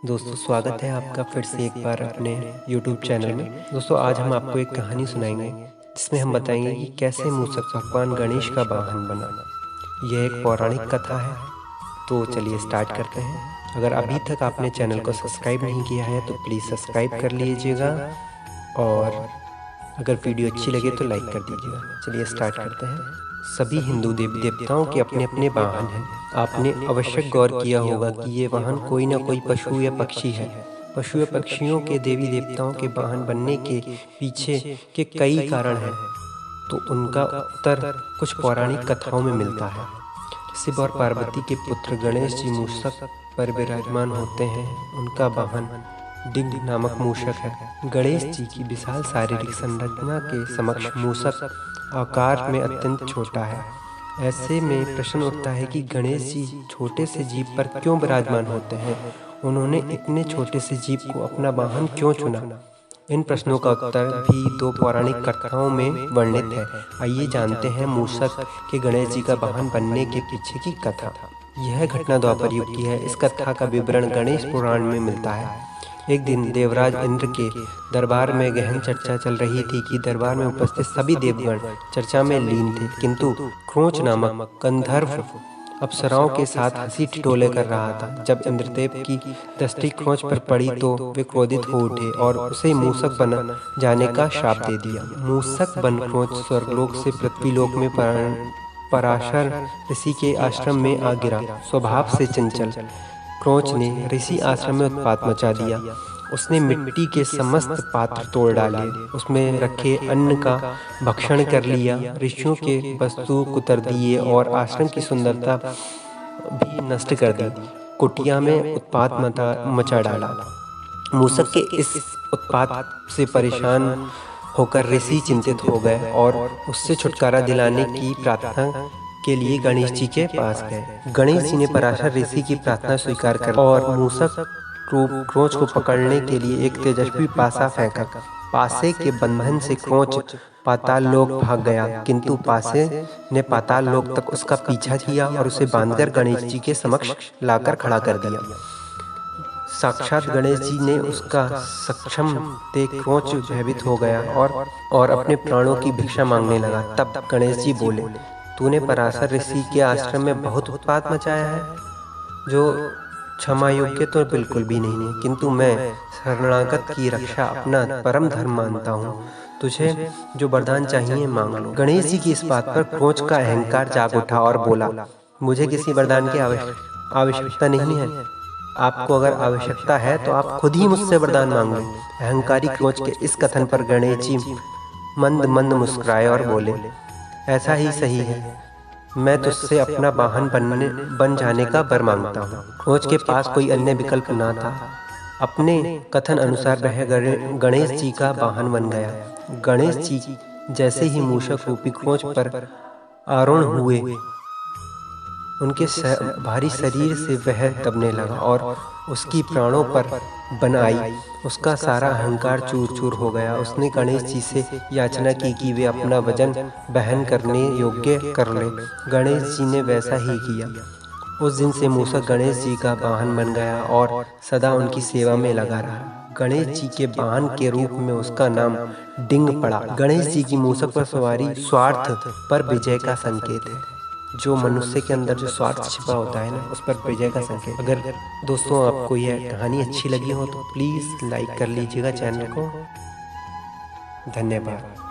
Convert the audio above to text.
दोस्तों स्वागत है आपका फिर से एक बार अपने YouTube चैनल में। दोस्तों आज हम आपको एक कहानी सुनाएंगे जिसमें हम बताएंगे कि कैसे मूसक भगवान गणेश का वाहन बना। यह एक पौराणिक कथा है, तो चलिए स्टार्ट करते हैं। अगर अभी तक आपने चैनल को सब्सक्राइब नहीं किया है तो प्लीज़ सब्सक्राइब कर लीजिएगा और अगर वीडियो अच्छी लगे तो लाइक कर दीजिएगा। चलिए स्टार्ट करते हैं। सभी हिंदू देवी देवताओं के अपने अपने वाहन हैं। आपने अवश्य गौर किया होगा कि ये वाहन कोई न कोई पशु या पक्षी है। पशु या पक्षियों के देवी देवताओं के वाहन बनने के पीछे के कई कारण हैं, तो उनका उत्तर कुछ पौराणिक कथाओं में मिलता है। शिव और पार्वती के पुत्र गणेश जी मूषक पर विराजमान होते हैं। उनका वाहन डिंग नामक मूषक है। गणेश जी की विशाल शारीरिक संरचना के समक्ष मूषक आकार में अत्यंत छोटा है। ऐसे में प्रश्न उठता है कि गणेश जी छोटे से जीव पर क्यों विराजमान होते हैं? उन्होंने इतने छोटे से जीव को अपना वाहन क्यों चुना? इन प्रश्नों का उत्तर भी दो पौराणिक कथाओं में वर्णित है। आइए जानते हैं मूषक के गणेश जी का वाहन बनने के पीछे की कथा। यह घटना द्वापर युग की है। इस कथा का विवरण गणेश पुराण में मिलता है। एक दिन देवराज इंद्र के दरबार में गहन चर्चा चल रही थी कि दरबार में उपस्थित सभी देवगण चर्चा में लीन थे, किंतु क्रोंच नामक गंधर्व अप्सराओं के साथ हंसी ठिठोले कर रहा था। जब इंद्रदेव की दृष्टि क्रोंच पर पड़ी तो वे क्रोधित हो उठे और उसे मूषक बन जाने का शाप दे दिया। मूषक बन क्रोंच स्वर्गलोक से पृथ्वीलोक में पराशर ऋषि के आश्रम में आ गिरा। स्वभाव से चंचल क्रोंच ने ऋषि आश्रम में उत्पात मचा दिया। उसने मिट्टी के समस्त पात्र तोड़ डाले, उसमें रखे अन्न का भक्षण कर लिया, ऋषियों के वस्तु कुतर दिए और आश्रम की सुंदरता भी नष्ट कर दी। कुटिया में उत्पात मचा डाला। मूषक के इस उत्पात से परेशान होकर ऋषि चिंतित हो गए और उससे छुटकारा दिलाने की प्रार्थना के लिए गणेश जी के पास गए। गणेश जी ने पराशर ऋषि की प्रार्थना स्वीकार कर और मूषक रूप क्रोंच को पकड़ने के लिए एक तेजस्वी पासा फेंका। पासे के बंधन से क्रोंच पाताल लोक भाग गया, किंतु पासे ने पाताल लोक तक उसका पीछा किया और उसे बांधकर गणेश जी के समक्ष लाकर खड़ा कर दिया। साक्षात गणेश जी ने उसका सक्षम देख क्रोंच भयभीत हो गया और अपने प्राणों की भिक्षा मांगने लगा। तब गणेश जी बोले, तूने पराशर ऋषि के आश्रम में बहुत उत्पात मचाया है, जो क्षमा योग्य तो बिल्कुल भी नहीं है, किंतु मैं शरणागत की रक्षा अपना परम धर्म मानता हूँ। तुझे जो वरदान चाहिए मांग लो। गणेश जी की इस बात पर क्रोंच का अहंकार जाग उठा और बोला, मुझे किसी वरदान की आवश्यकता नहीं है। आपको अगर आवश्यकता है तो आप खुद ही मुझसे वरदान मांग लें। अहंकारी क्रोंच के इस कथन पर गणेश जी मंद मंद मुस्कुराए और बोले, ऐसा ही सही है, मैं तुझसे अपना वाहन बन जाने का वर मांगता हूँ। क्रोंच के पास कोई अन्य विकल्प ना था। अपने कथन अनुसार वह गणेश जी का वाहन बन गया। गणेश जी जैसे ही मूषक रूपी क्रोंच पर आरूढ़ हुए, उनके भारी शरीर से वह दबने लगा और उसकी प्राणों पर बन आई। उसका सारा अहंकार चूर चूर हो गया। उसने गणेश जी से याचना की कि वे अपना वजन वहन करने योग्य कर ले। गणेश जी ने वैसा ही किया। उस दिन से मूषक गणेश जी का वाहन बन गया और सदा उनकी सेवा में लगा रहा। गणेश जी के वाहन के रूप में उसका नाम डिंग पड़ा। गणेश जी की मूषक पर सवारी स्वार्थ पर विजय का संकेत है। जो मनुष्य के अंदर जो स्वार्थ छिपा होता है ना, उस पर विजय का संकेत। अगर दोस्तों आपको यह कहानी अच्छी लगी हो तो प्लीज़ लाइक कर लीजिएगा चैनल को। धन्यवाद।